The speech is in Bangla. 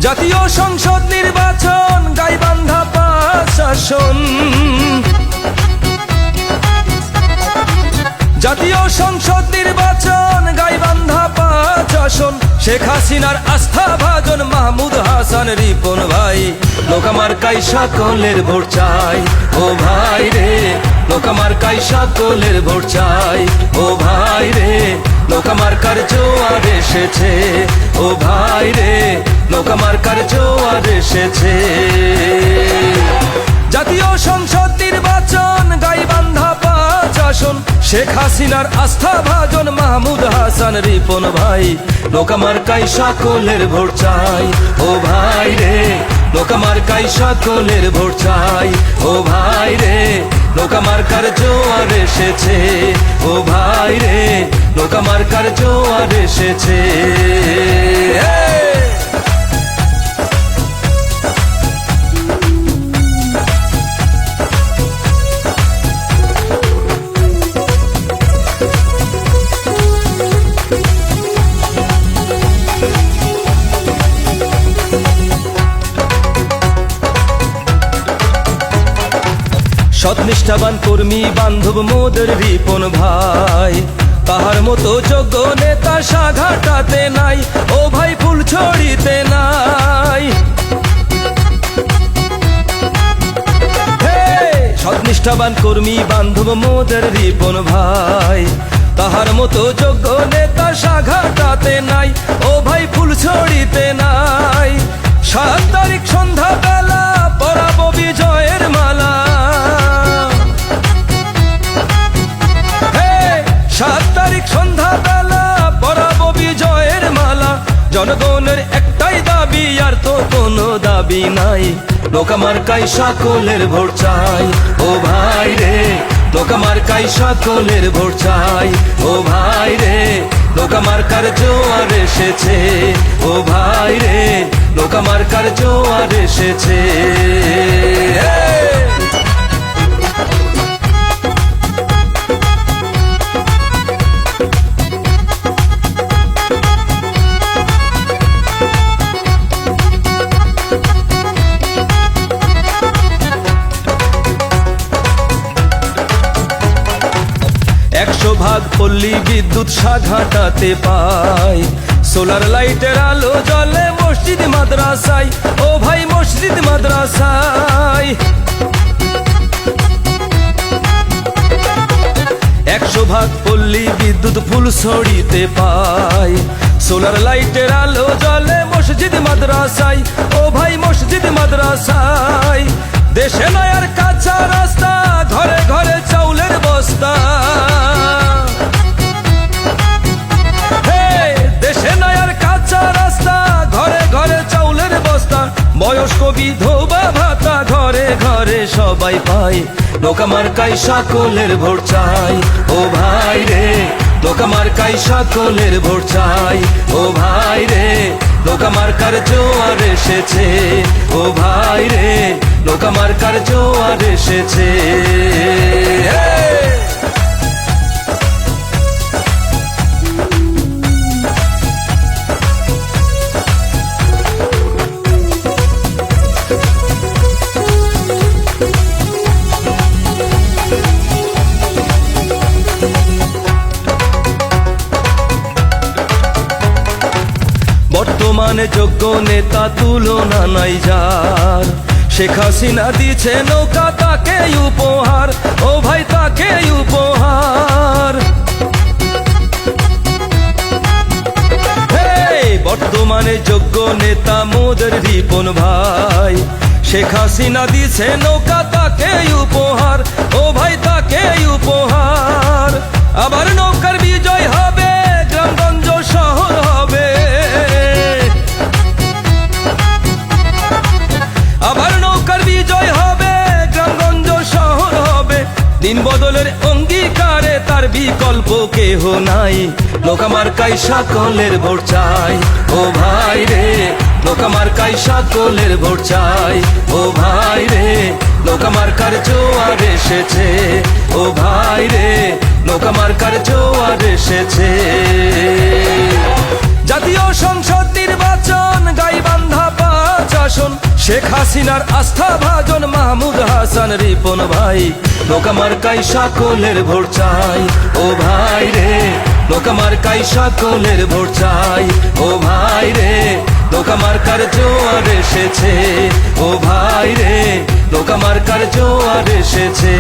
জাতীয় সংসদ নির্বাচন গাইবান্ধা প্রশাসন, জাতীয় সংসদ নির্বাচন গাইবান্ধা প্রশাসন, শেখ হাসিনার আস্থাভাজন মাহমুদ হাসান রিপন ভাই, লোকামার্কাই সকলের ভোট চাই ও ভাই রে, লোকামার্কাই সকলের ভোট চাই ও ভাই রে, লোকামার্কার জোয়ার এসেছে ও ভাই রে, লোকামার্কার জোয়ার এসেছে। জাতীয় সংসদ নির্বাচন গাইবান্ধা প্রশাসন, শেখ হাসিনার আস্থাভাজন মাহমুদ হাসান রিপন ভাই, লোকামার্কাই সকলের ভোট চাই ও ভাই রে, লোকামার্কাই সকলের ভোট চাই ও ভাই রে, লোকামার্কার জোয়ার এসেছে ও ভাই রে, লোকামার্কার জোয়ার এসেছে। সৎনিষ্ঠাবান কর্মী বান্ধব মোদের রিপন ভাই, তাহার মতো যোগ্য নেতা সাঘাটাতে নাই ও ভাই, ফুলছড়িতে নাই। সৎনিষ্ঠাবান কর্মী বান্ধব মোদের রিপন ভাই, তাহার মতো যোগ্য নেতা সাঘাটাতে নাই ও ভাই, ফুলছড়িতে নাই। 7 তারিখ সন্ধ্যা বেলা পরাবো বিজয়ের মালা, 7 তারিখ সন্ধ্যা বেলা পরাবো বিজয়ের মালা, জনগণের একটাই দাবি আর তো কোনো দাবি নাই, লোকামার্কাই সকলের ভোট চাই ও ভাই রে, লোকামার্কাই সকলের ভোট চাই ও ভাই রে, লোকামার্কার জোয়ার এসেছে ও ভাই রে, লোকামার্কার জোয়ার এসেছে। ভাগ পল্লী বিদ্যুৎ সাঘাটাতে পাই, সোলার লাইটের আলো জ্বলে মসজিদ মাদ্রাসায় ও ভাই, মসজিদ মাদ্রাসায়। 100 ভাগ পল্লী বিদ্যুৎ ফুলছড়িতে পাই, সোলার লাইটের আলো জ্বলে মসজিদ মাদ্রাসায় ও ভাই, মসজিদ মাদ্রাসায়। দেশে নয়ার কাঁচা রাস্তা, ঘরে ঘরে চাউলের বস্তা, দেশে নয়ার কাঁচা রাস্তা, ঘরে ঘরে চাউলের বস্তা, বয়স্ক বিধবা ভাতা ঘরে ঘরে সবাই পায়, লোকামার্কাই সকলের ভোট চাই ও ভাই রে, লোকামার্কাই সকলের ভোট চাই ও ভাই রে, লোকামার্কার জোয়ার এসেছে ও ভাই রে, লোকামার্কার জোয়ার এসেছে। বর্তমানে যোগ্য নেতা তুলনা নাই যার, শেখ হাসিনা দিছে নৌকা তাকে উপহার ও ভাই, তাকে উপহার। বর্তমানে যোগ্য নেতা মোদের রিপন ভাই, শেখ হাসিনা দিছে নৌকা তাকে উপহার ও ভাই, তাকে উপহার। আবার নৌকার বিজয় হবে, গ্রামগঞ্জ শহর হবে, আবার নৌকার বিজয় হবে, গ্রামগঞ্জ শহর হবে। দিন বদলের অঙ্গীকারে তার বিকল্প কেহ নাই, লোকামার্কাই সকলের ভোট চাই ও ভাই রে, লোকামার্কাই সকলের ভোট চাই ও ভাই রে, লোকামার্কার জোয়ার এসেছে ও ভাই রে, লোকামার্কার জোয়ার এসেছে। জাতীয় সংসদ নির্বাচন গাইবান্ধা শেখ হাসিনার আস্থা ভাজন মাহমুদ হাসান রিপন ভাই নৌকা মার্কাই সকলের ভোট চাই ও ভাই রে নৌকা মার্কাই সকলের ভোট চাই ও ভাই রে নৌকা মার্কার জোয়ার এসেছে ও ভাই রে নৌকা মার্কার জোয়ার এসেছে